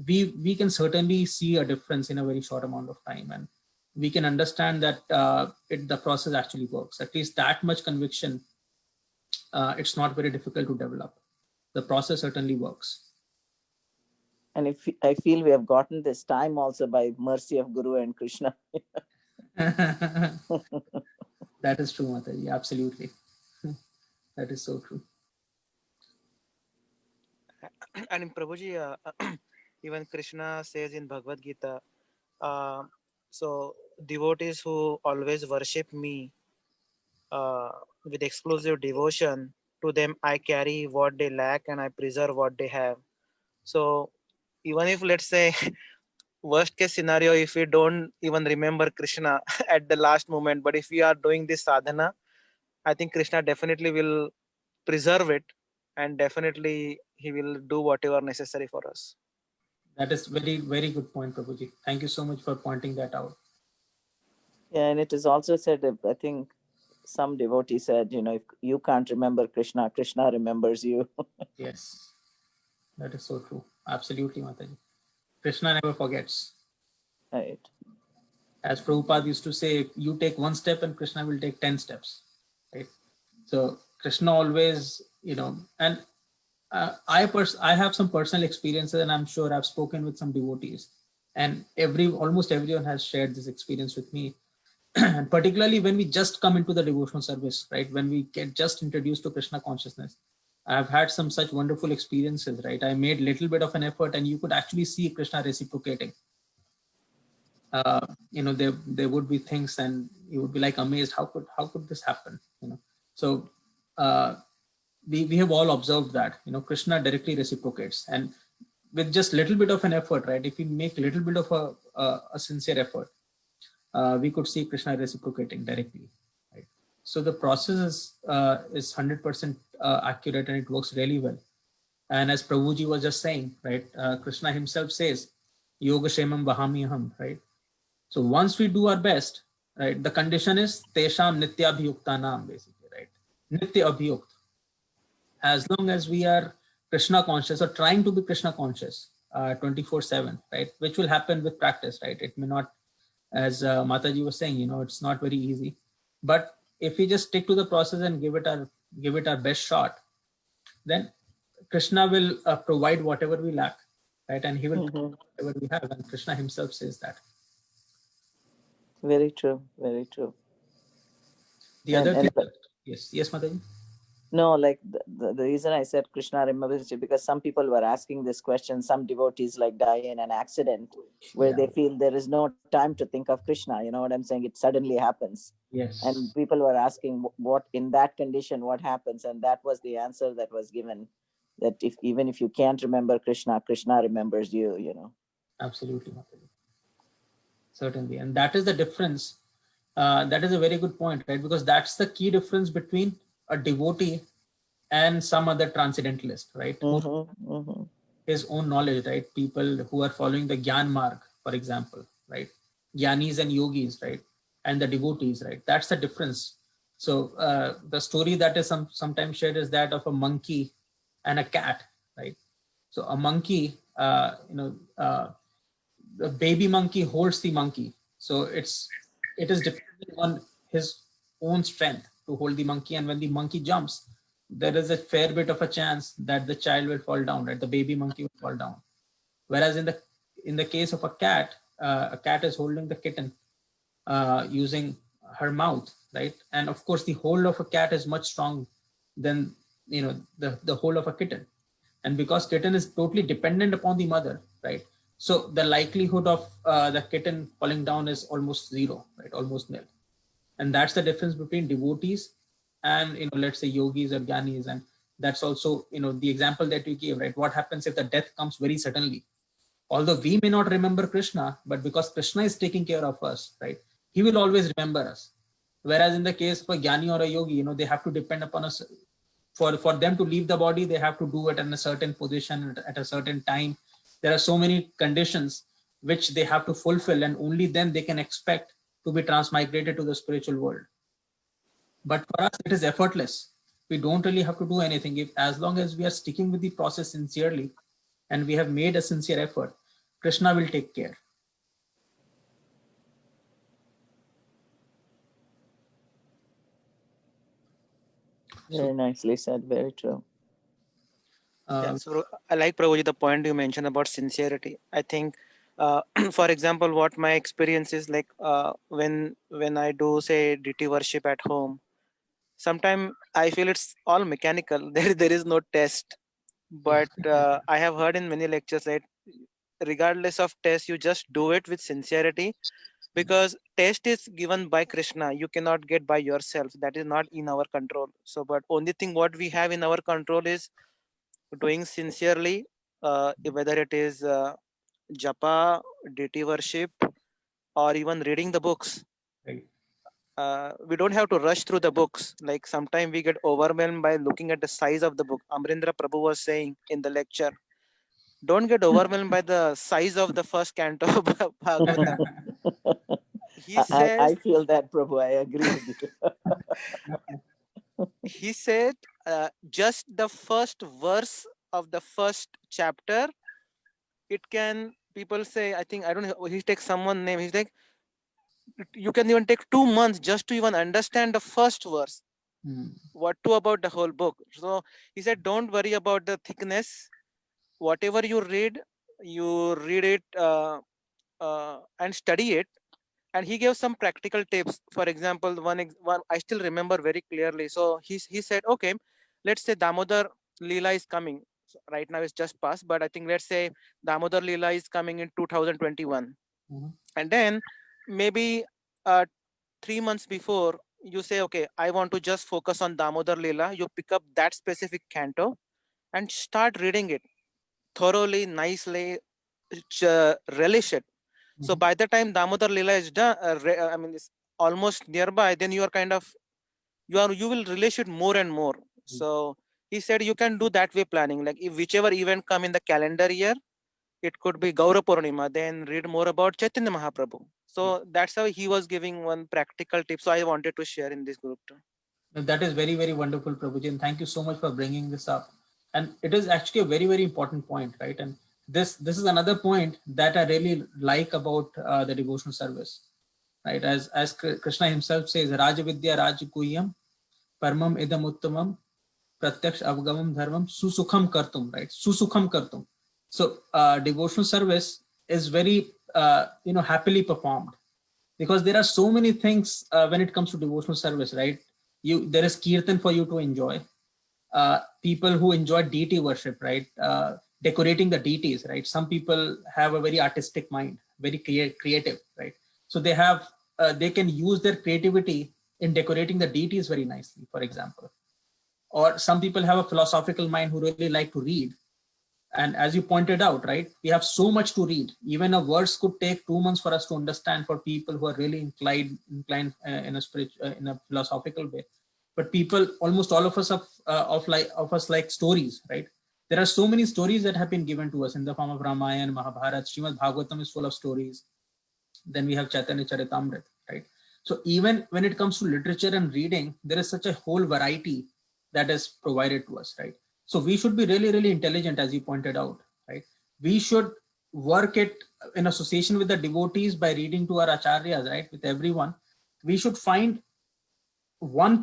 we can certainly see a difference in a very short amount of time, and we can understand that the process actually works. At least that much conviction, it's not very difficult to develop. The process certainly works. And if I feel we have gotten this time also by mercy of Guru and Krishna. That is true, Mataji. Absolutely. That is so true. And in Prabhuji, even Krishna says in Bhagavad Gita, so devotees who always worship me with exclusive devotion, to them I carry what they lack and I preserve what they have. So even if, let's say, worst case scenario, if we don't even remember Krishna at the last moment, but if we are doing this sadhana, I think Krishna definitely will preserve it, and definitely he will do whatever necessary for us. That is very, very good point, Prabhuji. Thank you so much for pointing that out. Yeah, and it is also said, I think some devotee said, if you can't remember Krishna, Krishna remembers you. Yes, that is so true. Absolutely, Mataji. Krishna never forgets. Right. As Prabhupada used to say, you take one step and Krishna will take 10 steps, right? So Krishna always, and I have some personal experiences, and I'm sure I've spoken with some devotees, and almost everyone has shared this experience with me. And particularly when we just come into the devotional service, right? When we get just introduced to Krishna consciousness, I've had some such wonderful experiences, right? I made little bit of an effort, and you could actually see Krishna reciprocating. There would be things, and you would be like amazed, how could this happen? So we have all observed that Krishna directly reciprocates, and with just little bit of an effort, right? If we make little bit of a sincere effort, we could see Krishna reciprocating directly, right? So the process is 100% accurate, and it works really well. And as Prabhuji was just saying, right, Krishna himself says, Yoga Shemam Vahamiham, right? So once we do our best, right, the condition is Tesham Nitya Abhiyuktanam, basically, right? Nitya Abhiyukt. As long as we are Krishna conscious or trying to be Krishna conscious 24/7, right? Which will happen with practice, right? It may not, as Mataji was saying, it's not very easy. But if we just stick to the process and give it our best shot, then Krishna will provide whatever we lack, right? And he will provide whatever we have. And Krishna himself says that. Very true. Very true. The other thing, yes, Mataji. No, like the reason I said Krishna remembers you, because some people were asking this question. Some devotees like die in an accident where they feel there is no time to think of Krishna. You know what I'm saying? It suddenly happens. Yes. And people were asking what in that condition, what happens? And that was the answer that was given, that even if you can't remember Krishna, Krishna remembers you, Absolutely. Certainly. And that is the difference. That is a very good point, right? Because that's the key difference between a devotee and some other transcendentalist, right? His own knowledge, right? People who are following the Gyan Marg, for example, right? Gyanis and yogis, right? And the devotees, right? That's the difference. So the story that is sometimes shared is that of a monkey and a cat, right? So a monkey, the baby monkey holds the monkey. So it is depending on his own strength to hold the monkey. And when the monkey jumps, there is a fair bit of a chance that the child will fall down, right? The baby monkey will fall down. Whereas in the case of a cat, a cat is holding the kitten using her mouth, right? And of course, the hold of a cat is much stronger than the hold of a kitten. And because kitten is totally dependent upon the mother, right? So the likelihood of the kitten falling down is almost zero, right? Almost nil. And that's the difference between devotees and let's say yogis or gyanis. And that's also the example that you gave, right? What happens if the death comes very suddenly? Although we may not remember Krishna, but because Krishna is taking care of us, right? He will always remember us. Whereas in the case of a jnani or a yogi, they have to depend upon us. For them to leave the body, they have to do it in a certain position at a certain time. There are so many conditions which they have to fulfill, and only then they can expect to be transmigrated to the spiritual world. But for us, it is effortless. We don't really have to do anything. If as long as we are sticking with the process sincerely, and we have made a sincere effort, Krishna will take care. Very nicely said. Very true. Yeah, so I like Prabhuji the point you mentioned about sincerity. I think, for example, what my experience is like when I do say deity worship at home, sometimes I feel it's all mechanical. There is no test. But I have heard in many lectures that regardless of test, you just do it with sincerity, because test is given by Krishna. You cannot get by yourself. That is not in our control. So, but only thing what we have in our control is doing sincerely, whether it is japa, deity worship, or even reading the books. Right. We don't have to rush through the books. Like sometimes we get overwhelmed by looking at the size of the book. Amrindra Prabhu was saying in the lecture, don't get overwhelmed by the size of the first canto of Bhagavatam. He says, I feel that, Prabhu. I agree with you. he said, just the first verse of the first chapter, it can, people say, I think, I don't know, he takes someone name, he's like, you can even take 2 months just to even understand the first verse. What to about the whole book? So he said, don't worry about the thickness. Whatever you read it and study it. And he gave some practical tips. For example, one I still remember very clearly. So he said, okay, let's say Damodar Leela is coming. So right now it's just passed, but I think let's say Damodar Leela is coming in 2021. And then maybe 3 months before, you say, okay, I want to just focus on Damodar Leela. You pick up that specific canto and start reading it thoroughly, nicely, relish it. So by the time Damodar Leela is done, I mean, it's almost nearby, then you are kind of, you will relish it more and more. So he said you can do that way planning. Like if whichever event come in the calendar year, it could be Gaura Purnima, then read more about Chaitanya Mahaprabhu. So that's how he was giving one practical tip. So I wanted to share in this group too. That is very, very wonderful, Prabhuji. And thank you so much for bringing this up. And it is actually a very, very important point, right? And this is another point that I really like about the devotional service, right? As Krishna himself says, Rajavidya Rajaguyam, Parmam Idam Uttamam, Pratyaksh Avgamam Dharmam, Susukham Kartum, right? Susukham Kartum. So devotional service is very, happily performed, because there are so many things when it comes to devotional service, right? There is kirtan for you to enjoy. People who enjoy deity worship, right? Decorating the deities, right? Some people have a very artistic mind, very creative, right? So they can use their creativity in decorating the deities very nicely, for example. Or some people have a philosophical mind who really like to read. And as you pointed out, right, we have so much to read. Even a verse could take 2 months for us to understand, for people who are really inclined in a philosophical way. But people, almost all of us like stories, right? There are so many stories that have been given to us in the form of Ramayana, Mahabharata. Srimad Bhagavatam is full of stories. Then we have Chaitanya Charitamrita, right? So even when it comes to literature and reading, there is such a whole variety that is provided to us, right? So we should be really, really intelligent, as you pointed out, right? We should work it in association with the devotees by reading to our acharyas, right? With everyone, we should find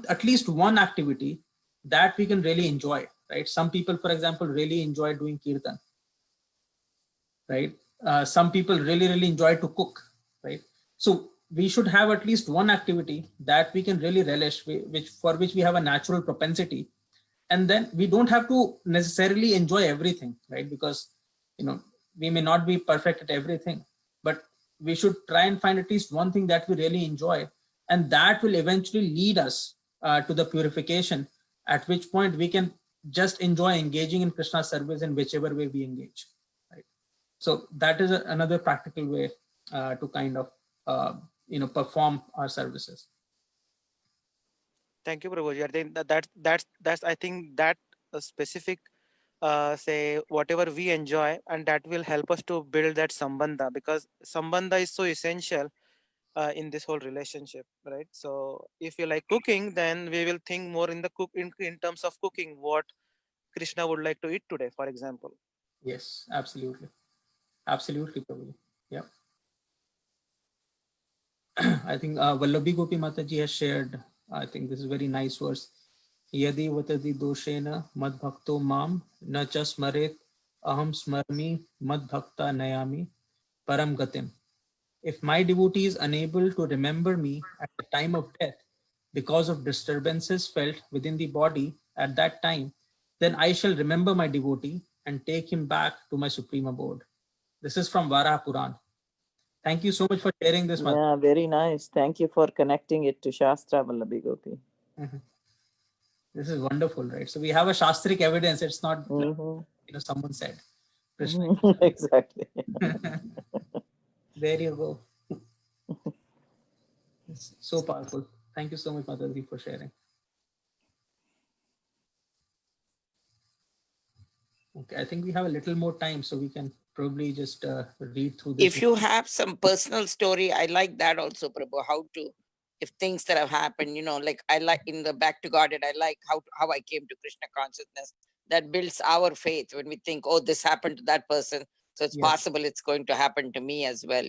at least one activity that we can really enjoy, right? Some people, for example, really enjoy doing kirtan, right? some people really enjoy to cook, right? So we should have at least one activity that we can really relish, which we have a natural propensity, and then we don't have to necessarily enjoy everything, right? Because we may not be perfect at everything, but we should try and find at least one thing that we really enjoy, and that will eventually lead us to the purification, at which point we can just enjoy engaging in Krishna's service in whichever way we engage, right? So that is another practical way to kind of perform our services. Thank you, Prabhuji. I think that's I think that specific say whatever we enjoy, and that will help us to build that sambandha, because sambandha is so essential in this whole relationship, right? So if you like cooking, then we will think more in the in terms of cooking what Krishna would like to eat today, for example. Yes, absolutely, Prabhu. Yeah. I think Vallabhi Gopi Mataji has shared, I think this is very nice verse. Yadi vatadi doshena mad bhakto mam na chasmaret aham smarmi mad bhakta nayami param gatim. If my devotee is unable to remember me at the time of death because of disturbances felt within the body at that time, then I shall remember my devotee and take him back to my supreme abode. This is from Varaha Puran. Thank you so much for sharing this, Mataji. Yeah, very nice. Thank you for connecting it to Shastra, Vallabhi Gopi. This is wonderful, right? So we have a shastric evidence. It's not someone said. Krishna. Exactly. There you go. It's so powerful. Thank you so much, Mataji, for sharing. Okay, I think we have a little more time, so we can probably just read through this. If you have some personal story, I like that also, Prabhu, how to, if things that have happened, like I like in the Back to Godhead, I like how I came to Krishna consciousness. That builds our faith when we think, oh, this happened to that person, so it's possible it's going to happen to me as well.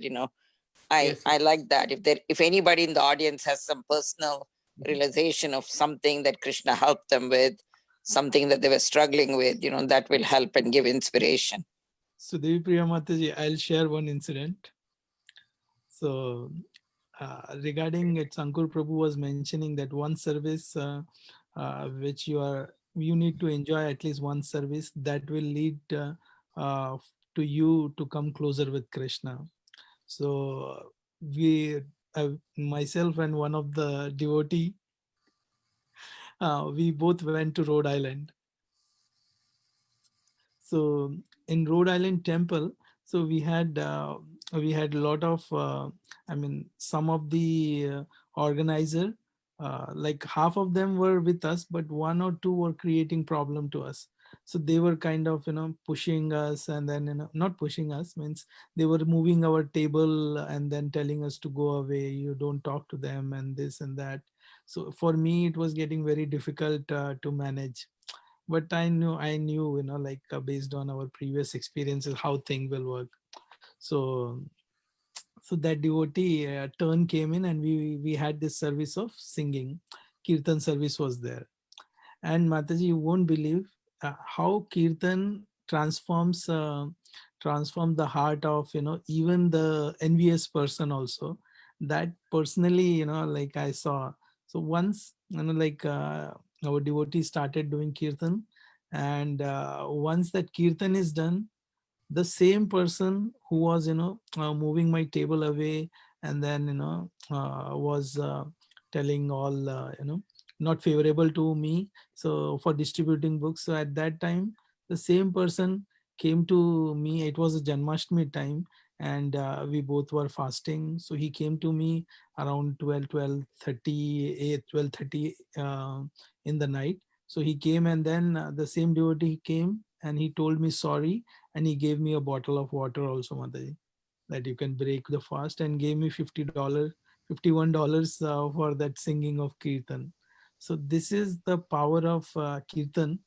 I like that. If anybody in the audience has some personal realization of something that Krishna helped them with, something that they were struggling with, that will help and give inspiration. So Devi Priya Mataji, I'll share one incident. So regarding it, Ankur Prabhu was mentioning that one service which you need to enjoy at least one service that will lead to you to come closer with Krishna. So myself and one of the devotee, we both went to Rhode Island. So in Rhode Island temple, so we had a lot of some of the organizer, like half of them were with us, but one or two were creating problem to us. So they were kind of pushing us, and then not pushing us, means they were moving our table and then telling us to go away, you don't talk to them, and this and that. So for me it was getting very difficult to manage. But I knew like based on our previous experiences how thing will work. So that devotee turn came in, and we had this service of singing. Kirtan service was there, and Mataji, you won't believe how Kirtan transforms the heart of even the envious person also. That personally, like I saw. So once like our devotee started doing Kirtan, and once that Kirtan is done, the same person who was moving my table away, and then was telling all not favorable to me, so for distributing books. So at that time the same person came to me. It was a Janmashtami time, and we both were fasting. So he came to me around 12:30 in the night. So he came, and then the same devotee came and he told me sorry, and he gave me a bottle of water also, Mataji, that you can break the fast, and gave me $51 for that singing of Kirtan. So this is the power of Kirtan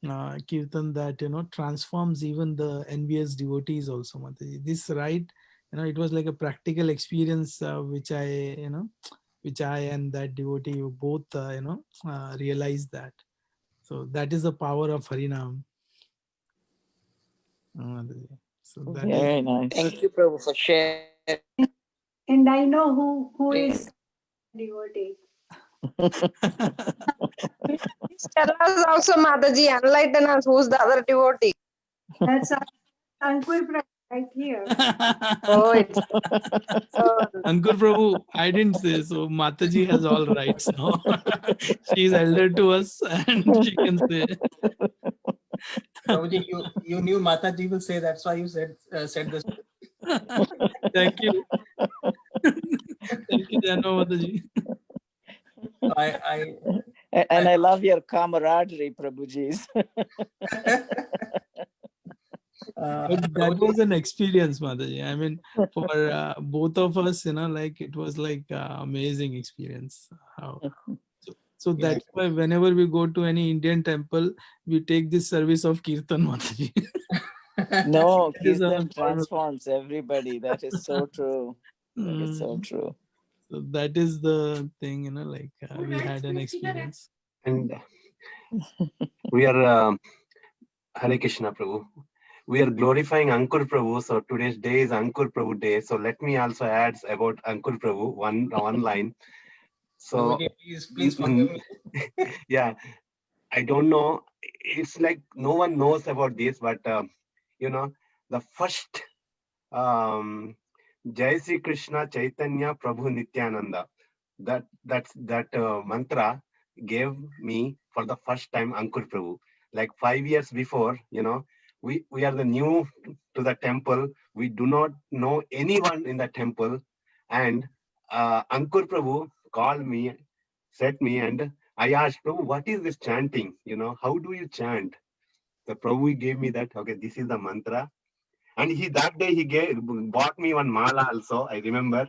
that transforms even the envious devotees also, Mataji. This right, it was like a practical experience which I and that devotee both realized that. So that is the power of Harinam. Mataji. So that is Very nice. Thank you, Prabhu, for sharing. And I know who is devotee. Please tell us also, Mataji, enlighten us who's the other devotee. That's Ankur Prabhu right here. Oh, it's Ankur Prabhu, I didn't say so. Mataji has all rights now. She is elder to us and she can say. Prabhuji, you knew Mataji will say, that's why you said this. Thank you. Thank you, Janma Mataji. I And I love your camaraderie, Prabhuji's. But that was an experience, Mataji. I mean, for both of us, like it was like amazing experience. So Yeah. that's why whenever we go to any Indian temple, we take this service of Kirtan, Mataji. No, It is our Kirtan normal- transforms everybody. That is so true. That is so Mm. true. So that is the thing, like we had an experience. And we are Hare Krishna Prabhu. We are glorifying Ankur Prabhu. So today's day is Ankur Prabhu day. So let me also add about Ankur Prabhu one line. So Prabhuji, please forgive me. yeah, I don't know. It's like no one knows about this, but the first Jai Sri Krishna Chaitanya Prabhu Nityananda. That mantra gave me for the first time Ankur Prabhu. Like 5 years before, we are the new to the temple. We do not know anyone in the temple, and Ankur Prabhu called me, said me, and I asked Prabhu, what is this chanting? How do you chant? The Prabhu gave me that. Okay, this is the mantra. And that day he bought me one mala also, I remember,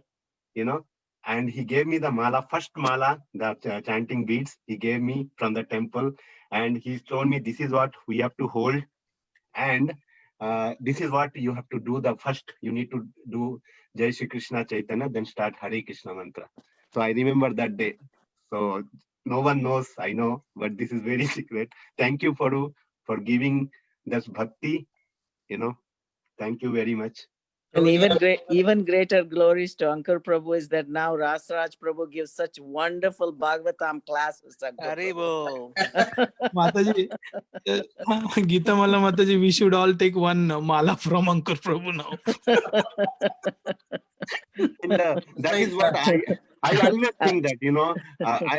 and he gave me the mala, first mala, the chanting beads he gave me from the temple. And he told me, this is what we have to hold. And this is what you have to do. The first, you need to do Jai Shri Krishna Chaitanya, then start Hare Krishna mantra. So I remember that day. So no one knows, I know, but this is very secret. Thank you for giving this bhakti, Thank you very much. And Prabhuji, even greater glories to Ankur Prabhu is that now Rasraj Prabhu gives such wonderful Bhagavatam classes. Ankur Prabhu. Haribo. Mataji, Geeta Mala Mataji, we should all take one mala from Ankur Prabhu now. And that is what I always think that,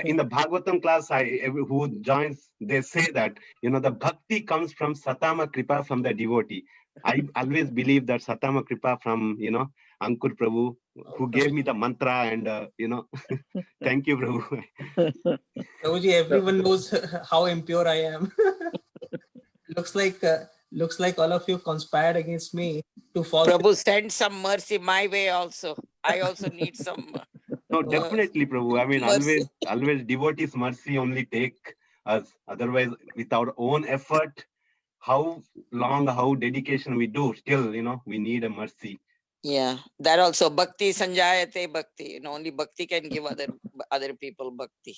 in the Bhagavatam class, who joins, they say that, the bhakti comes from Satama Kripa, from the devotee. I always believe that Satama Kripa from, Ankur Prabhu, who gave me the mantra and, thank you, Prabhu. Prabhuji, everyone knows how impure I am. looks like all of you conspired against me to fall. Prabhu, send some mercy my way also. I also need some. No, definitely, Prabhu. I mean, Mercy. always devotees' mercy only take us. Otherwise, with our own effort, how dedication we do, still, we need a mercy. Yeah, that also bhakti sanjayate bhakti. Only bhakti can give other people bhakti.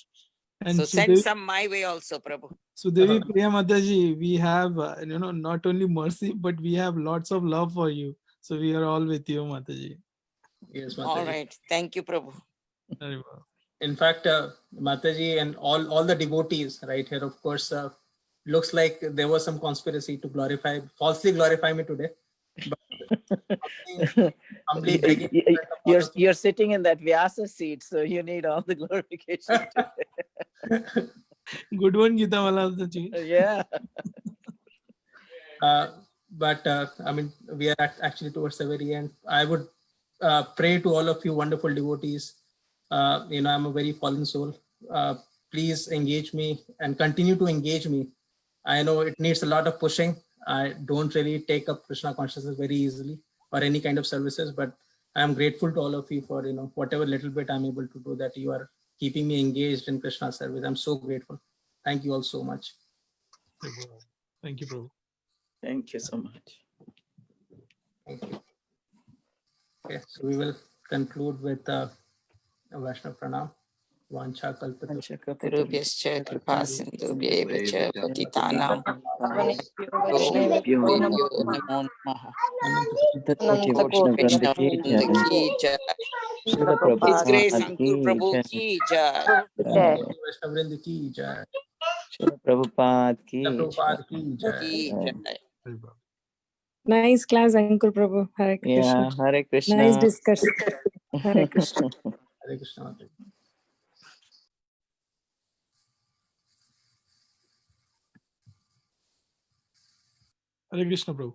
And So send some my way also, Prabhu. Sudevi Priya Mataji, we have, not only mercy, but we have lots of love for you. So we are all with you, Mataji. Yes, Mataji. All right. Thank you, Prabhu. Very well. In fact, Mataji and all the devotees right here, of course, looks like there was some conspiracy to falsely glorify me today. But humbly begging You're sitting in that Vyasa seat, so you need all the glorification. Good one, Geeta Mala Mataji. Yeah. But I mean, we are actually towards the very end. I would pray to all of you wonderful devotees. I'm a very fallen soul. Please engage me and continue to engage me. I know it needs a lot of pushing. I don't really take up Krishna consciousness very easily or any kind of services, but I'm grateful to all of you for, whatever little bit I'm able to do, that you are keeping me engaged in Krishna service. I'm so grateful. Thank you all so much. Thank you, Prabhu. Thank you so much. Thank you. Okay, so we will conclude with Vaishnav Pranam. Vancha kalpatu. Guruvyascha kripa sindhubhyeva cha patitanam Vaishnavabhyo Vibhyo namo namaha. Anantakoti Anantakoti Krishna Vaishnavabhrinda ki Vrinda jai. ki jai. Srila His Grace Prabhupada Ankur ki Prabhu jai. ki jai. Jai. Vaishnavrinda ki jai. Srila Prabhupada ki Prabhupada jai. ki jai. Ki jai. Nice class, Ankur Prabhu. Hare Krishna. Yeah, Hare Nice Krishna. discussion. Hare Krishna. Hare Krishna. Hare Krishna, Prabhu.